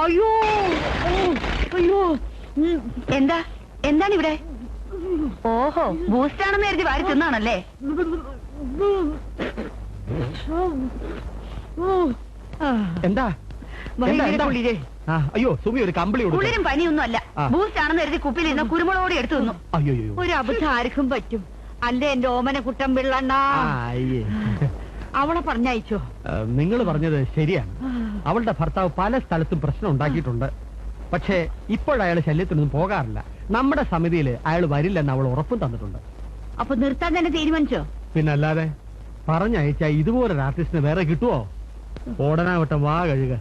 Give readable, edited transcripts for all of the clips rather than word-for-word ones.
അയ്യോ അയ്യോ എന്താ എന്താണ് ഇവിടെ? ഓഹോ, ബൂസ്റ്റ് ആണെന്ന് കരുതി വാരി തിന്നാണല്ലേ? എന്താ? അയ്യോ സുമി, ഒരു കമ്പിളി കുളിരും പനിയൊന്നും അല്ല. ബൂസ്റ്റ് ആണെന്ന് കരുതി കുപ്പിലിരുന്ന കുരുമുളകോടെ എടുത്തു തിന്നു. അയ്യോ, ഒരു അബദ്ധം ആർക്കും പറ്റും. അല്ലേ എന്റെ ഓമന കുട്ടം പിള്ളണ്ണ. അവളെ പറഞ്ഞയച്ചോ? നിങ്ങൾ പറഞ്ഞത് ശരിയാണ്. അവളുടെ ഭർത്താവ് പല സ്ഥലത്തും പ്രശ്നം ഉണ്ടാക്കിയിട്ടുണ്ട്. പക്ഷേ ഇപ്പോഴയാൾ ശല്യത്തിനൊന്നും പോകാറില്ല. നമ്മുടെ സമിതിയിൽ അയാൾ വരില്ലെന്ന് അവൾ ഉറപ്പും തന്നിട്ടുണ്ട്. അപ്പൊ നിർത്താൻ തന്നെ തീരുമാനിച്ചോ? പിന്നല്ലാതെ. പറഞ്ഞയച്ചാ ഇതുപോലൊരു ആർട്ടിസ്റ്റിന് വേറെ കിട്ടുവോ? ഓടനാവട്ടം വാ കഴുക.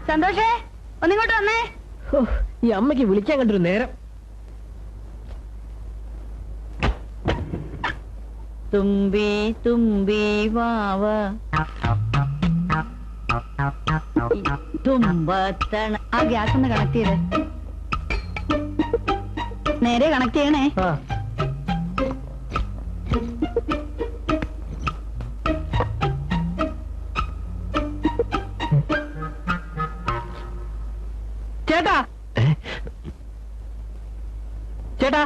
സന്തോഷേ, ഒന്നിങ്ങോട്ട് വന്നേ. ഈ അമ്മയ്ക്ക് വിളിക്കാൻ കണ്ടൊരു നേരം. തുമ്പി തുമ്പി വാവ തുമ്പത്തണ. ആ ഗ്യാസ് ഒന്ന് കണക്ട് ചെയ്തേ. നേരെ കണക്ട് ചെയ്യണേ. ചേട്ടാ, ചേട്ടാ,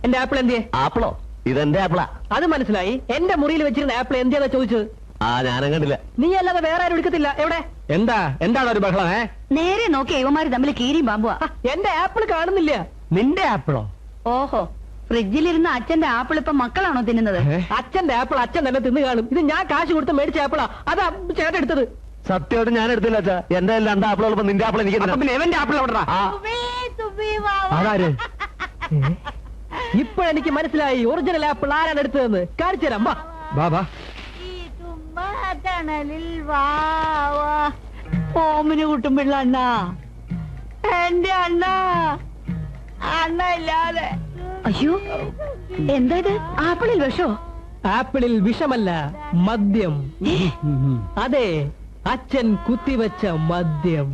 എന്റെ ആപ്പിൾ എന്തിയെ? ആപ്പിളോ? ഇതെന്റെ ആപ്പിളാ. അത് മനസ്സിലായി. എന്റെ മുറിയിൽ വെച്ചിരുന്ന ആപ്പിൾ എന്തിയാ ചോദിച്ചത്? ഞാനും കണ്ടില്ല. നീ അല്ലാതെ വേറെ ആരും എടുക്കത്തില്ല. എവിടെ? എന്താണ് ഒരു ബഹളം? നേരെ നോക്കി ഇവന്മാര് തമ്മിൽ കീരിയും പാമ്പുവാ. എന്റെ ആപ്പിൾ കാണുന്നില്ല. നിന്റെ ആപ്പിളോ? ഓഹോ, ഫ്രിഡ്ജിലിരുന്ന അച്ഛന്റെ ആപ്പിൾ ഇപ്പൊ മക്കളാണോ തിന്നുന്നത്? അച്ഛന്റെ ആപ്പിൾ അച്ഛൻ തന്നെ തിന്നു കാണും. ഇത് ഞാൻ കാശ് കൊടുത്ത് മേടിച്ച ആപ്പിളാ. അതാ ചേട്ടൻ എടുത്തത്. സത്യമായിട്ട് ഞാൻ എടുത്തില്ല അച്ഛാ. എന്റെ രണ്ട് ആപ്പിളുള്ളപ്പോ നിന്റെ ആപ്പിൾ എനിക്ക്. പിന്നെ എവന്റെ ആപ്പിൾ എവിടാ? അതാര്? ഇപ്പോഴെനിക്ക് മനസ്സിലായി ഒറിജിനൽ ആപ്പിൾ ആരാണ് എടുത്തതെന്ന്. കാണിച്ചു തരാം. ബാബാ, ഓമിന് കൂട്ടും പിള്ള അണ്ണ, എന്റെ അണ്ണ, അണ്ണ ഇല്ലാതെ. അയ്യോ, എന്താ ഇത്? ആപ്പിളിൽ വിഷോ? ആപ്പിളിൽ വിഷമല്ല, മദ്യം. അതെ, അച്ഛൻ കുത്തിവെച്ച മദ്യം.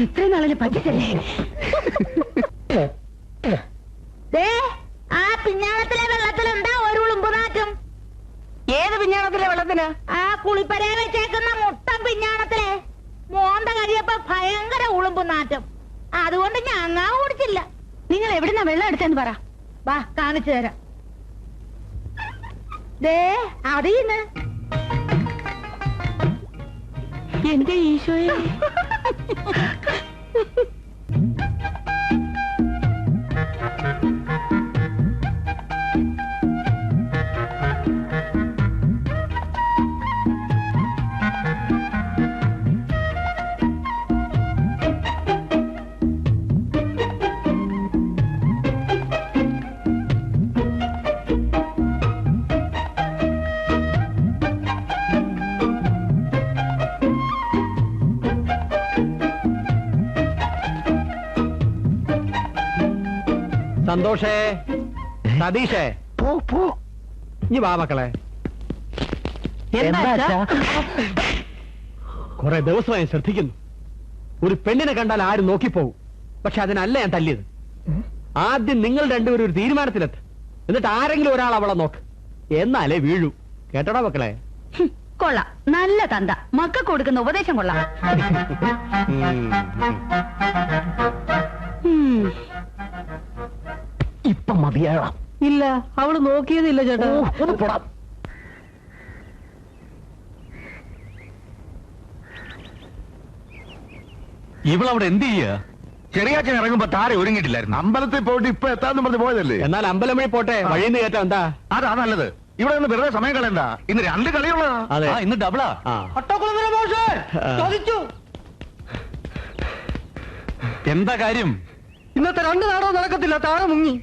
ഇത്ര നാളിന് പറ്റിച്ചല്ലേ? ആ പിഞ്ഞാണത്തിലെ വെള്ളത്തിലുണ്ടാ ഒരു ഉളുമ്പുനാറ്റം. ഏത് പിഞ്ഞാണത്തിലെ വെള്ളത്തിന്? ആ കുളിപ്പരയെ വെച്ചേക്കുന്ന മുട്ടൻ പിഞ്ഞാണത്തിലെ മോന്ത കഴിയപ്പോ ഭയങ്കര ഉളുമ്പുനാറ്റം. അതുകൊണ്ട് ഞങ്ങാ കുടിച്ചില്ല. നിങ്ങൾ എവിടുന്നാ വെള്ളം എടുത്തെന്ന് പറ. വാ, കാണിച്ചു തരാം. ദേ അതീന്ന്. എന്റെ ഈശോയെ. സന്തോഷേ, സതീഷേ, ഇനി വാ മക്കളെ. കുറെ ദിവസമായി ശ്രദ്ധിക്കുന്നു. ഒരു പെണ്ണിനെ കണ്ടാൽ ആരും നോക്കിപ്പോകും. പക്ഷെ അതിനല്ല ഞാൻ തല്ലിയത്. ആദ്യം നിങ്ങൾ രണ്ടുപേരും ഒരു തീരുമാനത്തിലെത്ത്. എന്നിട്ട് ആരെങ്കിലും ഒരാൾ അവളെ നോക്ക്. എന്നാലേ വീഴൂ. കേട്ടോടാ മക്കളെ? കൊള്ളാം, നല്ല തന്ത. മക്കൾക്ക് കൊടുക്കുന്ന ഉപദേശം കൊള്ളാം. ഇപ്പൊ മതിയാളാം. ഇല്ല, അവള് നോക്കിയതില്ല ചേട്ടാ. ഒന്ന് പോടാം. ഇവളവിടെ എന്ത് ചെയ്യാ? ചെറിയാച്ചൻ ഇറങ്ങുമ്പോ താര ഒരുങ്ങിയിട്ടില്ലായിരുന്നു. അമ്പലത്തിൽ പോയിട്ട് ഇപ്പൊ എത്താന്ന് പറഞ്ഞ് പോയതല്ലേ? എന്നാൽ അമ്പലം വഴി പോട്ടെ, വഴിയിൽ നിന്ന് കയറ്റാം. എന്താ അതാ നല്ലത്. ഇവിടെ നിന്ന് വെറുതെ സമയം കളയണ്ട. ഇന്ന് 2 കളിയുള്ളതാ. അതെ. ഇന്ന് ഡബിളാ. ചോദിച്ചു എന്താ കാര്യം? ഇന്നത്തെ 2 നാടകം നടക്കത്തില്ല. താഴെ മുങ്ങി.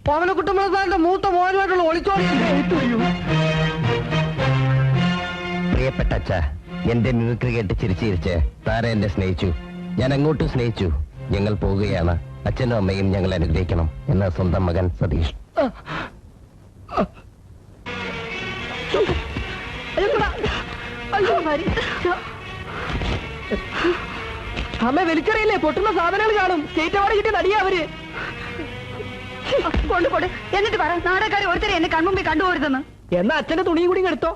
പവനക്കുട്ടമ്പളത്താന്റെ മൂത്ത മോനുമായിട്ടുള്ള ഒളിച്ചോടി. പ്രിയപ്പെട്ട അച്ഛ, എന്റെ മിമിക്രി കേട്ട് ചിരിച്ചിരിച്ച് താര എന്നെ സ്നേഹിച്ചു. ഞാൻ അങ്ങോട്ടും സ്നേഹിച്ചു. ഞങ്ങൾ പോവുകയാണ്. അച്ഛനും അമ്മയും ഞങ്ങൾ അനുഗ്രഹിക്കണം. എന്ന സ്വന്തം മകൻ സതീഷ്. അമ്മ വലിച്ചറിയില്ലേ? പൊട്ടുന്ന സാധനങ്ങൾ കാണും. സ്റ്റേറ്റ് അവാർഡ് കിട്ടിയ നടിയാ അവര്. കൊണ്ടുപോട്. എന്നിട്ട് പറ, നാടകക്കാരെ ഒരുത്തരെ എന്നെ കൺമുമ്പിൽ കണ്ടുപോരുതെന്ന്. എന്നാ അച്ഛന്റെ തുണിയും കൂടി എടുത്തോ.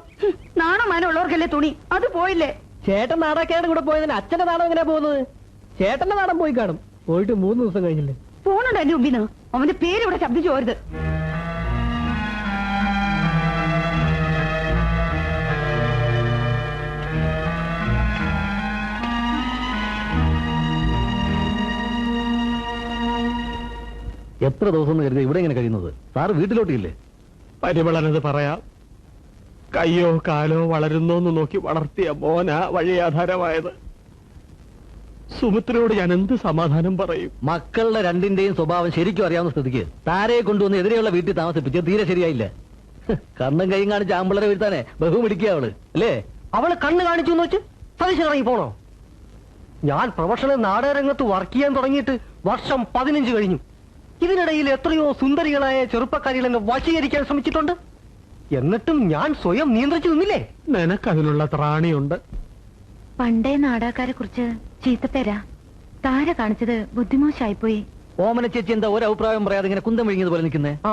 നാണം മാനമുള്ളവർക്കല്ലേ തുണി. അത് പോയില്ലേ? ചേട്ടൻ നാടകക്കാരുടെ കൂടെ പോയതിന് അച്ഛന്റെ നാടകം എങ്ങനെയാ പോകുന്നത്? ചേട്ടന്റെ നാടൻ പോയി കാണും. പോയിട്ട് 3 ദിവസം കഴിഞ്ഞില്ലേ? ഫോണുണ്ട് എന്റെ മുമ്പിന്ന്. അവന്റെ പേര് ഇവിടെ ശബ്ദിച്ചു പോരുത്. എത്ര ദിവസം എന്ന് കരുതി ഇവിടെ ഇങ്ങനെ കഴിയുന്നത്? സാറ് വീട്ടിലോട്ടില്ലേ? പരിമളനത് പറയാം. കയ്യോ കാലോ വളരുന്നോന്ന് നോക്കി വളർത്തിയ മോന വഴിയാധാരമായത്. സുമിത്രയോട് ഞാൻ എന്ത് സമാധാനം പറയും? മക്കളുടെ രണ്ടിന്റെയും സ്വഭാവം ശരിക്കും അറിയാവുന്ന സ്ഥിതിക്ക് താരയെ കൊണ്ടുവന്ന് എതിരെയുള്ള വീട്ടിൽ താമസിപ്പിച്ച് തീരെ ശരിയായില്ല. കണ്ണും കൈയും കാണിച്ച് ആമ്പിളരെ വീഴ്ത്താനേ ബഹു പിടിക്കുക അവള്, അല്ലേ? അവള് കണ്ണ് കാണിച്ചു എന്ന് വെച്ച് സതീശൻ ഇറങ്ങി പോണോ? ഞാൻ പ്രൊഫഷണൽ നാടകരംഗത്ത് വർക്ക് ചെയ്യാൻ തുടങ്ങിയിട്ട് വർഷം 15 കഴിഞ്ഞു. ഇതിനിടയിൽ എത്രയോ സുന്ദരികളായ ചെറുപ്പക്കാരികൾ എന്നെ വശീകരിക്കാൻ ശ്രമിച്ചിട്ടുണ്ട്. എന്നിട്ടും ഞാൻ സ്വയം നിയന്ത്രിച്ചു നിന്നില്ലേ? നിനക്കതിനുള്ള ത്രാണിയുണ്ട്. പണ്ടേ നാടകക്കാരെ കുറിച്ച് ചീത്തപ്പേരാ. താര കാണിച്ചത് ബുദ്ധിമോശായിപ്പോയി. ഓമന ചേച്ചി എന്താ ഒരു അഭിപ്രായം പറയാതെ ഇങ്ങനെ കുന്തം വിഴുങ്ങിയത് പോലെ നിൽക്കുന്നേ? ആ,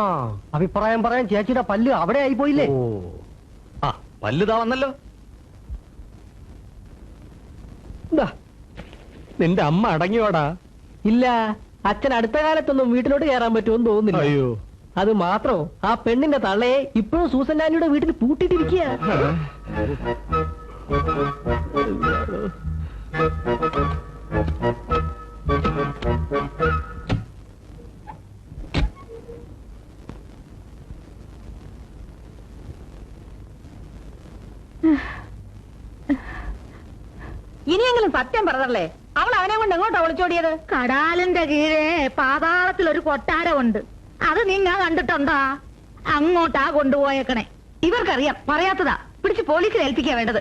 അഭിപ്രായം പറയാൻ ചേച്ചിയുടെ പല്ല് അവിടെ ആയി പോയില്ലേ? ഓ, ആ പല്ലുതാ വന്നല്ലോ. നിന്റെ അമ്മ അടങ്ങിയോടാ? ഇല്ല, അച്ഛൻ അടുത്ത കാലത്തൊന്നും വീട്ടിലോട്ട് കയറാൻ പറ്റുമെന്ന് തോന്നുന്നില്ല. അയ്യോ, അത് മാത്രോ, ആ പെണ്ണിന്റെ തള്ളയെ ഇപ്പോഴും സൂസൻ ആന്റിയുടെ വീട്ടിൽ പൂട്ടിയിട്ടിരിക്കുക. ഇനിയെങ്കിലും സത്യം പറഞ്ഞല്ലേ, അവൾ അവനെ കൊണ്ട് എങ്ങോട്ടാ ഒളിച്ചോടിയത്? കടാലിന്റെ കീഴെ പാതാളത്തിൽ ഒരു കൊട്ടാരമുണ്ട്. അത് നിങ്ങ കണ്ടിട്ടുണ്ടോ? അങ്ങോട്ടാ കൊണ്ടുപോയേക്കണേ. ഇവർക്കറിയാം, പറയാത്തതാ. പിടിച്ച് പോലീസിൽ ഏൽപ്പിക്കാ വേണ്ടത്.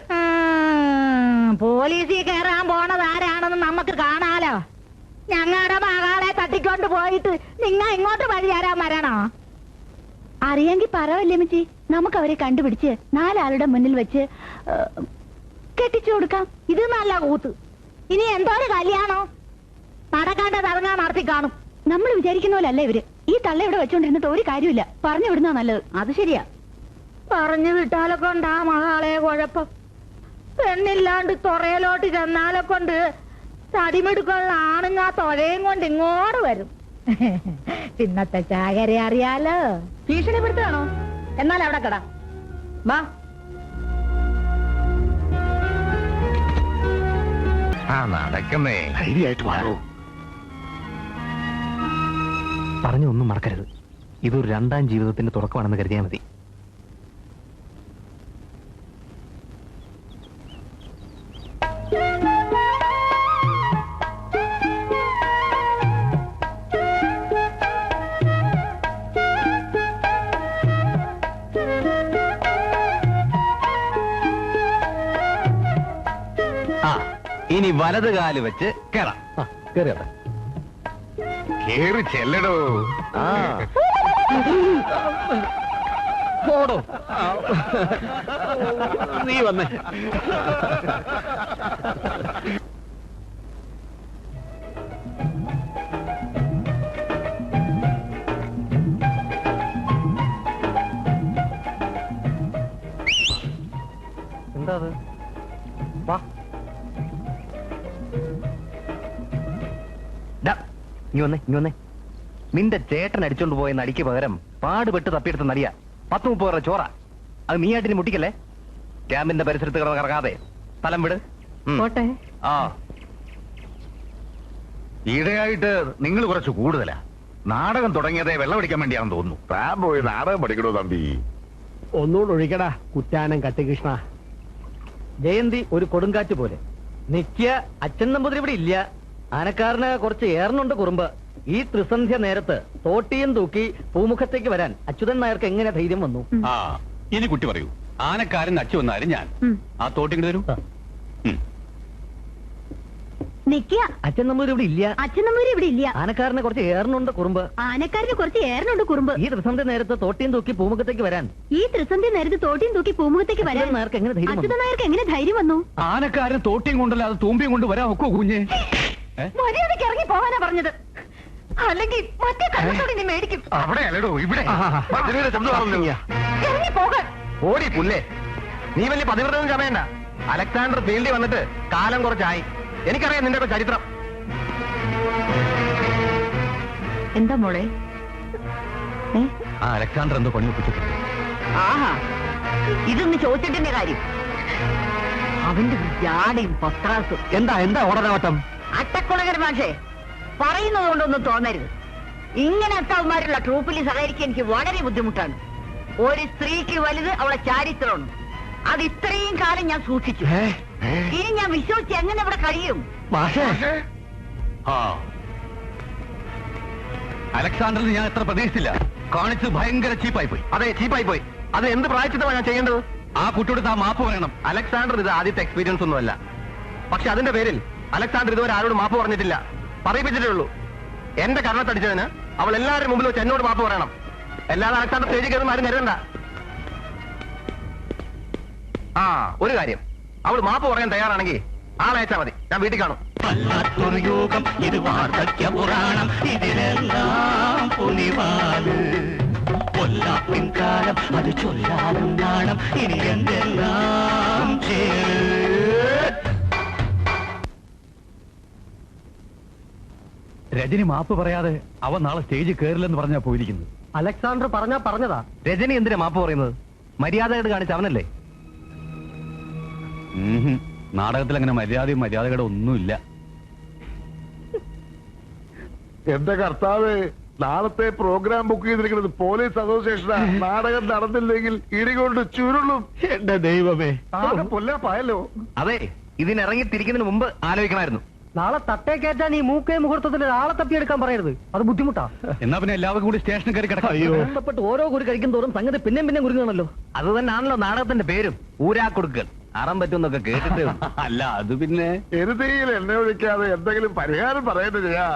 പോലീസിൽ കയറാൻ പോണത് ആരാണെന്ന് നമുക്ക് കാണാലോ. ഞങ്ങളുടെ മകളെ തട്ടിക്കൊണ്ട് പോയിട്ട് നിങ്ങ ഇങ്ങോട്ട് വഴി തരാൻ വരണോ? അറിയെങ്കിൽ പറവല്ലേ മിച്ചി, നമുക്ക് അവരെ കണ്ടുപിടിച്ച് 4 ആളുടെ മുന്നിൽ വെച്ച് കെട്ടിച്ചു കൊടുക്കാം. ഇത് നല്ല കൂത്ത്. ഇനി എന്തോരം കല്യാണോ നടക്കാണ്ട് തറങ്ങാ നടത്തി കാണും. നമ്മൾ വിചാരിക്കുന്ന പോലല്ല ഇവര്. ഈ തള്ള ഇവിടെ വെച്ചോണ്ടിരുന്നിട്ട് ഒരു കാര്യമില്ല. പറഞ്ഞു വിടുന്ന നല്ലത്. അത് ശരിയാ. പറഞ്ഞു വിട്ടാലൊക്കെ ഉണ്ടാ മകളെ കുഴപ്പം. പെണ്ണില്ലാണ്ട് തുറയിലോട്ട് ചെന്നാലെ കൊണ്ട് തടിമെടുക്കുള്ള ആണുങ്ങ തുഴയും കൊണ്ട് ഇങ്ങോട്ട് വരും. പിന്നത്തെ ചാകരെ അറിയാലോ. ഭീഷണിപ്പെടുത്താണോ? എന്നാൽ അവിടെ കട വാ. നടക്കുന്നേ. ധൈര്യമായിട്ട് മാറൂ. പറഞ്ഞൊന്നും മറക്കരുത്. ഇതൊരു 2ാം ജീവിതത്തിന്റെ തുടക്കമാണെന്ന് കരുതിയാൽ മതി. ഇനി വലത് കാല് വെച്ച് കേറാം. കേറിയാട്ടെ. കേറി ചെല്ലടോ. പോടോ. നീ വന്നേ. എന്താ അത്? വാ. നീ വന്നേ. നിന്റെ ചേട്ടൻ അടിച്ചോണ്ട് പോയ നടിക്ക് പകരം പാടുപെട്ട് തപ്പിയെടുത്ത നടിയാ. 10-30 രൂപ ചോറ. അത് നീ ആയിട്ടിന് മുട്ടിക്കല്ലേ. ക്യാമ്പിന്റെ പരിസരത്ത് കിടന്ന് കറങ്ങാതെ സ്ഥലം വിട്. പോട്ടെ. ആ, ഈടെയായിട്ട് നിങ്ങൾ കുറച്ച് കൂടുതലാ. നാടകം തുടങ്ങിയതേ വെള്ളമടിക്കാൻ വേണ്ടിയാണെന്ന് തോന്നുന്നു. താൻ പോയി നാടകം പഠിക്കണോ തമ്പി? ഒന്നുകൂടെ ഒഴിക്കടാ കുറ്റാനം കട്ടികൃഷ്ണ. ജയന്തി ഒരു കൊടുങ്കാറ്റ് പോലെ നിക്ക. അച്ഛൻ നമ്പൂതിരി ഇവിടെ ഇല്ല. ആനക്കാരന് കുറച്ച് ഏറനുണ്ട് കുറുമ്പ്. ഈ ത്രിസന്ധ്യ നേരത്ത് തോട്ടിയും തൂക്കി പൂമുഖത്തേക്ക് വരാൻ അച്യുതൻ നായർക്ക് എങ്ങനെ ധൈര്യം വന്നു? ആ, ഇനി കുട്ടി പറയൂ. ആനക്കാരൻ അച്ചു വന്നാലും ഞാൻ ആ തോട്ടിങ്ങോട്ട് തരൂ. നിക്ക. അച്ഛൻ നമ്പൂതിരി ഇവിടെ ഇല്ല. അച്ഛനമ്മൂര് ഇവിടെ ഇല്ല. ആനക്കാരന് കുറച്ച് ഏറനുണ്ട് കുറുമ്പ്. ആനക്കാരന് കുറച്ച് ഏറനുണ്ട് കുറുമ്പ്. ഈ ത്രിസന്ധ്യ നേരത്ത് തോട്ടിയും തൂക്കി പൂമുഖത്തേക്ക് വരാൻ ഈ ത്രിസന്ധ്യ നേരത്ത് തോട്ടിയും തൂക്കി പൂമുഖത്തേക്ക് വരാൻ അച്യുതൻ നായർക്ക് എങ്ങനെ ധൈര്യം വന്നു? അച്യുതൻ നായർക്ക് എങ്ങനെ ധൈര്യം വന്നു? ആനക്കാരൻ തോട്ടിയും കൊണ്ടല്ലാതെ തൂമ്പിയും കൊണ്ട് വരാൻ ഒക്കോ കുഞ്ഞ്? മര്യാദയ്ക്ക് ഇറങ്ങി പോകാനാ പറഞ്ഞത്. അല്ലെങ്കിൽ മറ്റേ കണ്ണത്തോടെ നീ മേടിക്കും. അവിടെ അല്ലടോ, ഇവിടെ. ഭജനയുടെ ശബ്ദമാണല്ലോ. ഇറങ്ങി പോകാൻ. ഓടി പുല്ലേ. നീ വലിയ പതിവ്രതം ചമയണ്ട. അലക്സാണ്ടർ ഫീൽഡിൽ വന്നിട്ട് കാലം കുറച്ചായി. എനിക്കറിയാം നിന്റെ ഒക്കെ ചരിത്രം. എന്താ മോളെ? ആ അലക്സാണ്ടർ എന്തോ പണി ഒപ്പിച്ചിട്ടുണ്ട്. ആഹാ, ഇതൊന്ന് ചോദിച്ചിട്ടെന്റെ കാര്യം. അവന്റെ ജാടയും പത്രാസും. എന്താ ഓടനാവട്ടം? അട്ടക്കുളകർ മാഷേ, പറയുന്നത് കൊണ്ടൊന്നും തോന്നരുത്. ഇങ്ങനെ അത്തവന്മാരുള്ള ട്രൂപ്പിൽ സഹകരിക്കാൻ എനിക്ക് വളരെ ബുദ്ധിമുട്ടാണ്. ഒരു സ്ത്രീക്ക് വലുത് അവളെ ചാരിത്രമാണ്. അത് ഇത്രയും കാലം ഞാൻ സൂക്ഷിച്ചു. ഇനി ഞാൻ വിശ്വസിച്ച് എങ്ങനെ ഇവിടെ കഴിയും? ആ, അലക്സാണ്ടറിന് ഞാൻ എത്ര പ്രതീക്ഷിച്ചില്ല. കാണിച്ച് ഭയങ്കര ചീപ്പായി പോയി. അതെ, ചീപ്പായി പോയി. അത് എന്ത് പ്രായച്ചിത്തമാണ് ഞാൻ ചെയ്യേണ്ടത്? ആ കുട്ടിയോട് ആ മാപ്പ് പറയണം. അലക്സാണ്ടർ ഇത് ആദ്യത്തെ എക്സ്പീരിയൻസ് ഒന്നുമല്ല. പക്ഷെ അതിന്റെ പേരിൽ അലക്സാണ്ടർ ഇതുവരെ ആരോട് മാപ്പ് പറഞ്ഞിട്ടില്ല. പറയിപ്പിച്ചിട്ടേ ഉള്ളൂ. എന്റെ കരണത്തടിച്ചതിന് അവൾ എല്ലാവരും മുമ്പിൽ വെച്ച് എന്നോട് മാപ്പ് പറയണം. അല്ലാതെ അലക്സാണ്ടർ സ്റ്റേജിൽ കയറുന്ന ആരും കരുതണ്ട. ആ, ഒരു കാര്യം, അവൾ മാപ്പ് പറയാൻ തയ്യാറാണെങ്കിൽ ആളയച്ചാ മതി. ഞാൻ വീട്ടിൽ കാണും. ഇത് വാർദ്ധക്യ പുരാണം, ഇതിലെല്ലാം പുലിവാല്. കൊല്ലാപ്പിൻ കാലം അത് ചൊല്ലാനും നാണം. ഇനി എന്തെല്ലാം രജനി മാപ്പ് പറയാതെ അവൻ നാളെ സ്റ്റേജിൽ കയറില്ലെന്ന് പറഞ്ഞാ പോയിരിക്കുന്നത്. അലക്സാണ്ടർ പറഞ്ഞതാ. രജനി എന്തിനാ മാപ്പ് പറയുന്നത്? മര്യാദയായിട്ട് കാണിച്ച അവനല്ലേ? നാടകത്തിൽ അങ്ങനെ മര്യാദകളും ഒന്നുമില്ല. എന്റെ കർത്താവ്, നാളത്തെ പ്രോഗ്രാം ബുക്ക് ചെയ്തിരിക്കുന്നത് പോലീസ് അസോസിയേഷനാ. നാടകം നടന്നില്ലെങ്കിൽ ഇടികൊണ്ട് ചുരുളും. എന്റെ ദൈവമേ, ആകെ പൊല്ലാപ്പായല്ലോ. അതെ, ഇതിനിറങ്ങി തിരിക്കുന്നതിന് മുമ്പ് ആലോചിക്കണമായിരുന്നു. നാളെ തട്ടേ കയറ്റാൻ ഈ മൂക്കേ മുഹൂർത്തത്തിൽ ആളെ തപ്പിയെടുക്കാൻ പറയരുത്. അത് ബുദ്ധിമുട്ടാ. എന്നാ പിന്നെ എല്ലാവർക്കും കൂടി സ്റ്റേഷനിൽ കയറി കിടക്കാം. ബന്ധപ്പെട്ട് ഓരോ കുറി കഴിക്കും തോറും സംഗതി പിന്നെ കുരുങ്ങാണല്ലോ. അത് തന്നെയാണല്ലോ നാടകത്തിന്റെ പേരും. ഊരാ കൊടുക്കൽ. അറം പറ്റുമെന്നൊക്കെ കേട്ടിട്ടേ ഉള്ളൂ. അല്ല, അത് പിന്നെ എരുതിയിൽ എണ്ണ ഒഴിക്കാതെ എന്തെങ്കിലും പരിഹാരം പറയുന്നത് ചെയ്യാ.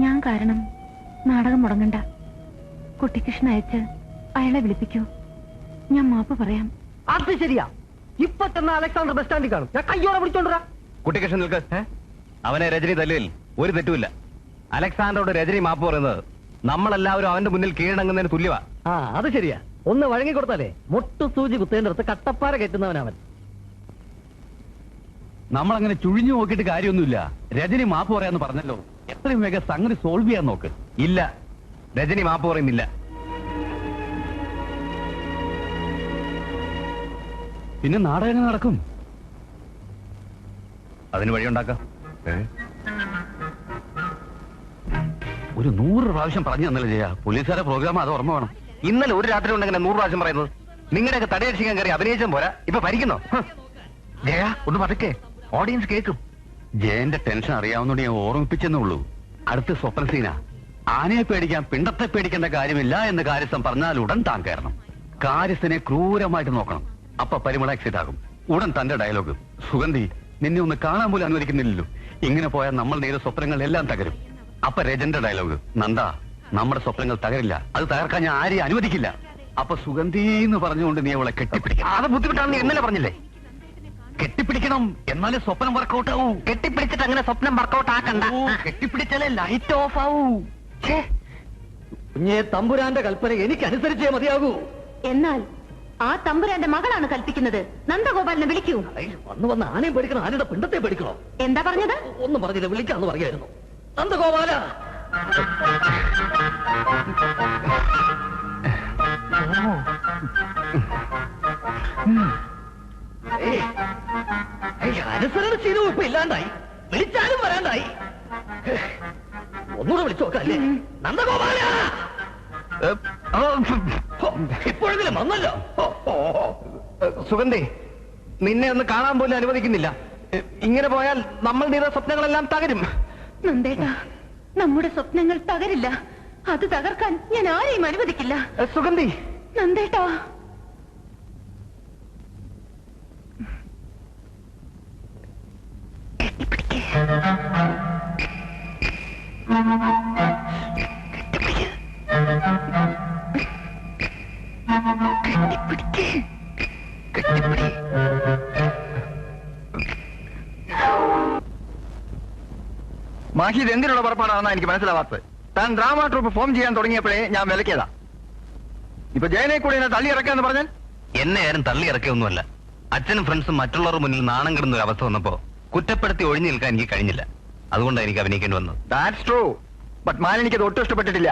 ഞാൻ കാരണം നാടകം മുടങ്ങണ്ട. കുട്ടിക്കൃഷ്ണൻ അയച്ച് അയാളെ വിളിപ്പിക്കൂ. ഞാൻ മാപ്പ് പറയാം. അത് ശരിയാ. ഇപ്പൊ തന്നെ അലക്സാണ്ടർ ബസ് സ്റ്റാൻഡിൽ കാണും. ഞാൻ കയ്യോടെ പിടിച്ചോണ്ടാ. കുട്ടിക്കൃഷ്ണൻ നിൽക്ക്. അവനെ രജനി തല്ലിൽ ഒരു തെറ്റുമില്ല. അലക്സാണ്ടറോട് രജനി മാപ്പ് പറയുന്നത് നമ്മളെല്ലാവരും അവന്റെ മുന്നിൽ കീഴടങ്ങുന്നതിന് തുല്യവാ. ആ, അത് ശരിയാ. ഒന്ന് വഴങ്ങിക്കൊടുത്താലേ മുട്ടുസൂചി കുത്തേണ്ടടുത്ത് കട്ടപ്പാറ കയറ്റുന്നവനവൻ. നമ്മളങ്ങനെ ചുഴിഞ്ഞു നോക്കിയിട്ട് കാര്യമൊന്നുമില്ല. രജനി മാപ്പ് പറയാന്ന് പറഞ്ഞല്ലോ. എത്രയും വേഗം സംഗതി സോൾവ് ചെയ്യാൻ നോക്ക്. ഇല്ല, രജനി മാപ്പ് പറയുന്നില്ല. പിന്നെ നാടകം നടക്കും. അതിന് വഴിയുണ്ടാക്കാം. ഒരു 100 പ്രാവശ്യം പറഞ്ഞു തന്നല്ലേ ചെയ്യാ. പോലീസുകാരെ പ്രോഗ്രാം അത് ഓർമ്മ വേണം. ഇന്നലെ ഒരു രാത്രി ഉണ്ടെങ്കിൽ 100 പ്രാവശ്യം പറയുന്നത്. നിങ്ങളുടെയൊക്കെ തടയടിക്കാൻ കയറി അഭിനയിച്ചും പോരാ, ഇപ്പൊ ഭരിക്കുന്നോ? ജയ, ഒന്ന് പതുക്കെ, ഓഡിയൻസ് കേൾക്കും. ജയന്റെ ടെൻഷൻ അറിയാവുന്നോണ്ട് ഞാൻ ഓർമ്മിപ്പിച്ചെന്നേ ഉള്ളൂ. അടുത്ത സ്വപ്ന സീന. ആനയെ പേടിക്കാൻ പിണ്ടത്തെ പേടിക്കേണ്ട കാര്യമില്ല എന്ന് കാര്യസ്ഥം പറഞ്ഞാൽ ഉടൻ താൻ കയറണം. കാര്യസ്ഥനെ ക്രൂരമായിട്ട് നോക്കണം. അപ്പൊ പരിമള എക്സിറ്റ് ആകും. ഉടൻ തന്റെ ഡയലോഗ്, സുഗന്ധി നിന്നെ ഒന്ന് കാണാൻ പോലും അനുവദിക്കുന്നില്ലല്ലോ, ഇങ്ങനെ പോയാൽ നമ്മൾ നേരെ സ്വപ്നങ്ങൾ എല്ലാം തകരും. അപ്പൊ രജന്റെ ഡയലോഗ്, നന്ദ നമ്മുടെ സ്വപ്നങ്ങൾ തകരില്ല, അത് തകർക്കാൻ ഞാൻ ആരെയും അനുവദിക്കില്ല. അപ്പൊ സുഗന്ധി എന്ന് പറഞ്ഞുകൊണ്ട് നീ അവളെ കെട്ടിപ്പിടിക്കണം. അത് ബുദ്ധിമുട്ടാണെന്ന് ഇന്നലെ പറഞ്ഞില്ലേ? കെട്ടിപ്പിടിക്കണം, എന്നാലേ സ്വപ്നം വർക്കൗട്ട് ആവൂ. കെട്ടിപ്പിടിച്ചിട്ട് അങ്ങനെ സ്വപ്നം വർക്കൗട്ട് ആക്കണ്ട. കെട്ടിപ്പിടിച്ചാലേ ലൈറ്റ് ഓഫ് ആവൂ. കുഞ്ഞെ, തമ്പുരാന്റെ കൽപ്പന എനിക്ക് അനുസരിച്ചേ മതിയാകൂ. എന്നാൽ ആ തമ്പുരാന്റെ മകളാണ് കൽപ്പിക്കുന്നത്. നന്ദഗോപാലിനെ വിളിക്കൂ. വന്ന് ആനയും പേടിക്കണം, ആനയുടെ പിണ്ടത്തെ പേടിക്കണോ? എന്താ പറഞ്ഞത്? ഒന്നും പറഞ്ഞില്ല, വിളിക്കാന്ന് പറയായിരുന്നു. നന്ദഗോപാല, അനുസരണശീലവും ഇപ്പൊ ഇല്ലാണ്ടായി, വിളിച്ചാലും വരാണ്ടായി. ഒന്നുകൂടെ വിളിച്ചു നോക്കല്ലേ? നന്ദഗോപാല, ഇപ്പോഴെങ്കിലും വന്നല്ലോ. സുഗന്ധി, നിന്നെ ഒന്ന് കാണാൻ പോലും അനുവദിക്കുന്നില്ല. ഇങ്ങനെ പോയാൽ നമ്മൾ നീത സ്വപ്നങ്ങളെല്ലാം തകരും. നന്ദേട്ടാ, നമ്മുടെ സ്വപ്നങ്ങൾ തകരില്ല. അത് തകർക്കാൻ ഞാൻ ആരെയും അനുവദിക്കില്ല. സുഗന്ധി, നന്ദേട്ടാ, മാഹി ഇത് എന്തിനുള്ള പുറപ്പാടാണെന്നാണ് എനിക്ക് മനസ്സിലാവാത്തത്. താൻ ഡ്രാമ ട്രൂപ്പ് ഫോം ചെയ്യാൻ തുടങ്ങിയപ്പോഴേ ഞാൻ വിലക്കിയതാ. ഇപ്പൊ ജയനെ കൂടി എന്നെ തള്ളി ഇറക്കാന്ന് പറഞ്ഞാൽ? എന്നെ ആരും തള്ളി ഇറക്കിയൊന്നുമല്ല. അച്ഛനും ഫ്രണ്ട്സും മറ്റുള്ളവരുടെ മുന്നിൽ നാണം കിടുന്ന ഒരു അവസ്ഥ വന്നപ്പോ കുറ്റപ്പെടുത്തി ഒഴിഞ്ഞു നിൽക്കാൻ എനിക്ക് കഴിഞ്ഞില്ല. അതുകൊണ്ടാണ് എനിക്ക് അഭിനയിക്കേണ്ടി വന്നത്. That's true. ബട്ട് മാലിനിക്ക് അത് ഒട്ടും ഇഷ്ടപ്പെട്ടിട്ടില്ല.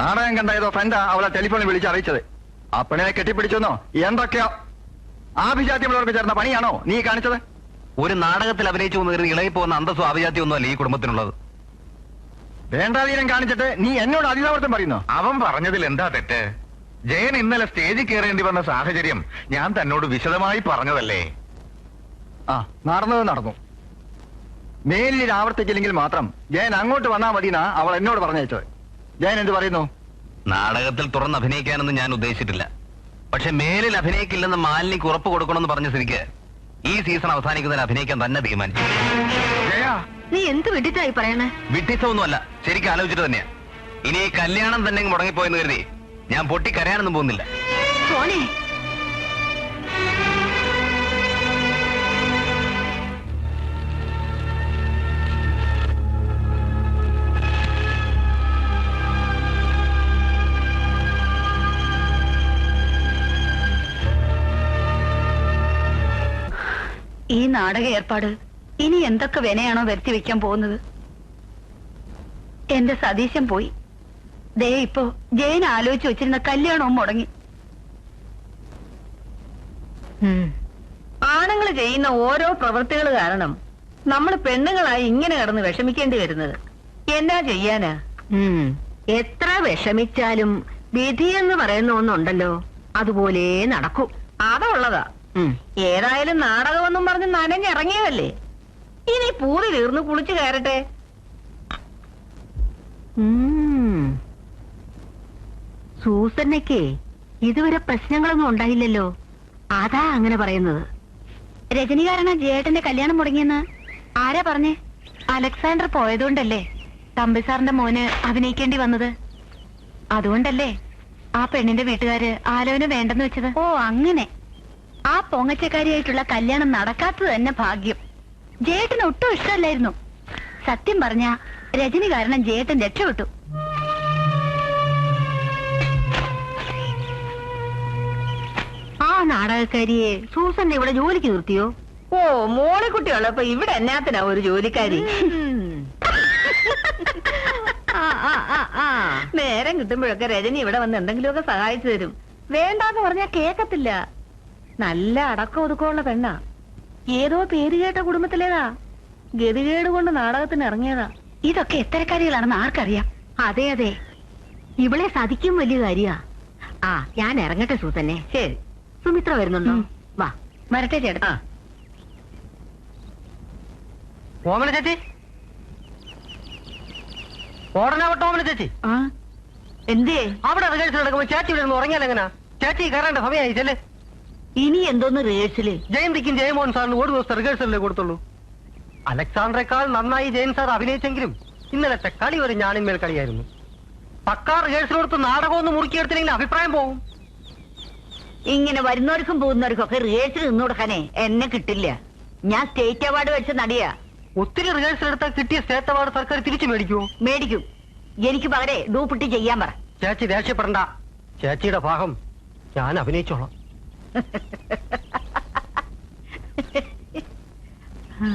നാടകം കണ്ട ഏതോ ഫ്രണ്ടാ അവളെ ടെലിഫോണിൽ വിളിച്ച് അറിയിച്ചത്. ആ പെണ്ണിനെ കെട്ടിപ്പിടിച്ചെന്നോ എന്തൊക്കെയോ ആഭിജാത്യമുള്ളവർക്ക് ചേർന്ന പണിയാണോ നീ കാണിച്ചത്? ഒരു നാടകത്തിൽ അഭിനയിച്ചു വന്നു ഇളകി പോകുന്ന അന്തസ്സും ആഭിജാത്യം അല്ല ഈ കുടുംബത്തിനുള്ളത്. വേണ്ടാതീനം കാണിച്ചിട്ട് നീ എന്നോട് അതിതാവർത്തം പറയുന്നു. അവൻ പറഞ്ഞതിൽ എന്താ തെറ്റ്? ജയൻ ഇന്നലെ സ്റ്റേജിൽ കയറേണ്ടി വന്ന സാഹചര്യം ഞാൻ തന്നോട് വിശദമായി പറഞ്ഞതല്ലേ? ആ, നടന്നത് നടന്നു. മേലിൽ ആവർത്തിച്ചില്ലെങ്കിൽ മാത്രം ജയൻ അങ്ങോട്ട് വന്നാ മതിയെന്നാ അവൾ എന്നോട് പറഞ്ഞയച്ചത്. ജയൻ എന്ത് പറയുന്നു? നാടകത്തിൽ തുറന്ന് അഭിനയിക്കാനൊന്നും ഞാൻ ഉദ്ദേശിച്ചിട്ടില്ല. പക്ഷെ മേലിൽ അഭിനയിക്കില്ലെന്ന് മാലിനിക്ക് ഉറപ്പ് കൊടുക്കണമെന്ന് പറഞ്ഞ സ്ഥിതിക്ക് ഈ സീസൺ അവസാനിക്കുന്നതിന് അഭിനയിക്കാൻ തന്നെ തീരുമാനിച്ചു. ജയ, നീ എന്ത് വിട്ടിട്ടായി പറയണേ? വിട്ടിസമൊന്നുമല്ല, ശരിക്കും ആലോചിച്ചിട്ട് തന്നെയാ. ഇനി ഈ കല്യാണം തന്നെ മുടങ്ങിപ്പോയെന്ന് കരുതി ഞാൻ പൊട്ടിക്കരയാനൊന്നും പോകുന്നില്ല. സോനെ, ഈ നാടക ഏർപ്പാട് ഇനി എന്തൊക്കെ വിനയാണോ വരുത്തി വെക്കാൻ പോകുന്നത്? എന്റെ സതീശൻ പോയി. ദേ ഇപ്പോ ജയൻ ആലോചിച്ച് വെച്ചിരുന്ന കല്യാണവും മുടങ്ങി. ആണുങ്ങൾ ചെയ്യുന്ന ഓരോ പ്രവൃത്തികൾ കാരണം നമ്മൾ പെണ്ണുങ്ങളായി ഇങ്ങനെ കിടന്ന് വിഷമിക്കേണ്ടി വരുന്നത്. എന്നാ ചെയ്യാനാ? എത്ര വിഷമിച്ചാലും വിധി എന്ന് പറയുന്ന ഒന്നുണ്ടല്ലോ, അതുപോലെ നടക്കും. അതുള്ളതാ. ഏതായാലും നാടകമെന്നും പറഞ്ഞ് നനഞ്ഞിറങ്ങിയതല്ലേ, ഇനി പൂതി തീർന്ന് കുളിച്ചു കയറട്ടെ. സൂസന്നയ്ക്ക് ഇതുവരെ പ്രശ്നങ്ങളൊന്നും ഉണ്ടായില്ലല്ലോ, അതാ അങ്ങനെ പറയുന്നത്. രജനികാരനാ ജയേട്ടന്റെ കല്യാണം മുടങ്ങിയെന്ന് ആരാ പറഞ്ഞേ? അലക്സാണ്ടർ പോയതുകൊണ്ടല്ലേ തമ്പിസാറിന്റെ മോന് അഭിനയിക്കേണ്ടി വന്നത്? അതുകൊണ്ടല്ലേ ആ പെണ്ണിന്റെ വീട്ടുകാര് ആലോചന വേണ്ടെന്ന് വെച്ചത്? ഓ അങ്ങനെ. ആ പൊങ്ങച്ചക്കാരിയായിട്ടുള്ള കല്യാണം നടക്കാത്തത് തന്നെ ഭാഗ്യം. ജയേട്ടന് ഒട്ടും ഇഷ്ടമല്ലായിരുന്നു. സത്യം പറഞ്ഞ രജനി കാരണം ജയേട്ടൻ രക്ഷപ്പെട്ടു. ആ നാടകക്കാരിയെ സൂസൻ ഇവിടെ ജോലിക്ക് നിർത്തിയോ? ഓ, മോളിക്കുട്ടിയുള്ളപ്പോ ഇവിടെ എന്നാത്തിനാ ഒരു ജോലിക്കാരി? നേരം കിട്ടുമ്പോഴൊക്കെ രജനി ഇവിടെ വന്ന് എന്തെങ്കിലുമൊക്കെ സഹായിച്ചു തരും. വേണ്ടാന്ന് പറഞ്ഞാ കേക്കത്തില്ല. നല്ല അടക്കം ഒതുക്കമുള്ള പെണ്ണാ. ഏതോ പേര് കേട്ട കുടുംബത്തിലേതാ. ഗതികേട് കൊണ്ട് നാടകത്തിന് ഇറങ്ങിയതാ. ഇതൊക്കെ എത്തരക്കാരികളാണെന്ന് ആർക്കറിയാം? അതെ അതെ, ഇവളെ സതിക്കും വലിയ കാര്യാ. ആ, ഞാൻ ഇറങ്ങട്ടെ സൂസന്നെ. ശരി. സുമിത്ര വരുന്നുണ്ടോ? വാ, വരട്ടെ ചേട്ടാ. ഓമന ചേച്ചി, ഓടനാവട്ടെ ഓമന ചേച്ചി. എന്തേ അവിടെ റിഹേഴ്സൽ നടക്കുമ്പോ ചേച്ചി ഇവിടെ നിന്ന് ഉറങ്ങിയാൽ എങ്ങനാ? ചേച്ചി കയറേണ്ട സമയമായി ചെല്ലേ. ഇനി എന്തോന്ന് റിഹേഴ്സല്? ജയന്തിക്കും ജയമോഹൻ സാറിന് ഒരു ദിവസത്തെ റിഹേഴ്സലേ കൊടുത്തുള്ളൂ. അലക്സാണ്ടറേക്കാൾ നന്നായി ജയൻ സാർ അഭിനയിച്ചെങ്കിലും ഇന്നലത്തെ കളി ഒരു ഞാണിന്മേൽ കളിയായിരുന്നു. പക്കാ റിഹേഴ്സൽ കൊടുത്ത് നാടകം ഒന്ന് മുറുക്കിയെടുത്തില്ലെങ്കിൽ അഭിപ്രായം പോകും. ഇങ്ങനെ വരുന്നവർക്കും പോകുന്നവർക്കും ഒക്കെ റിഹേഴ്സൽ നിന്ന് കൊടുക്കാനേ എന്നെ കിട്ടില്ല. ഞാൻ സ്റ്റേറ്റ് അവാർഡ് വെച്ച നടിയാ. ഒത്തിരി റിഹേഴ്സൽ എടുത്താൽ കിട്ടിയ സ്റ്റേറ്റ് അവാർഡ് സർക്കാർ തിരിച്ചു മേടിക്കുമോ? മേടിക്കും. എനിക്ക് പകരെ ഡൂപ്പിട്ട് ചെയ്യാൻ പറ. ചേച്ചി ദേഷ്യപ്പെടണ്ട. ചേച്ചിയുടെ ഭാഗം ഞാൻ അഭിനയിച്ചോളാം. ആ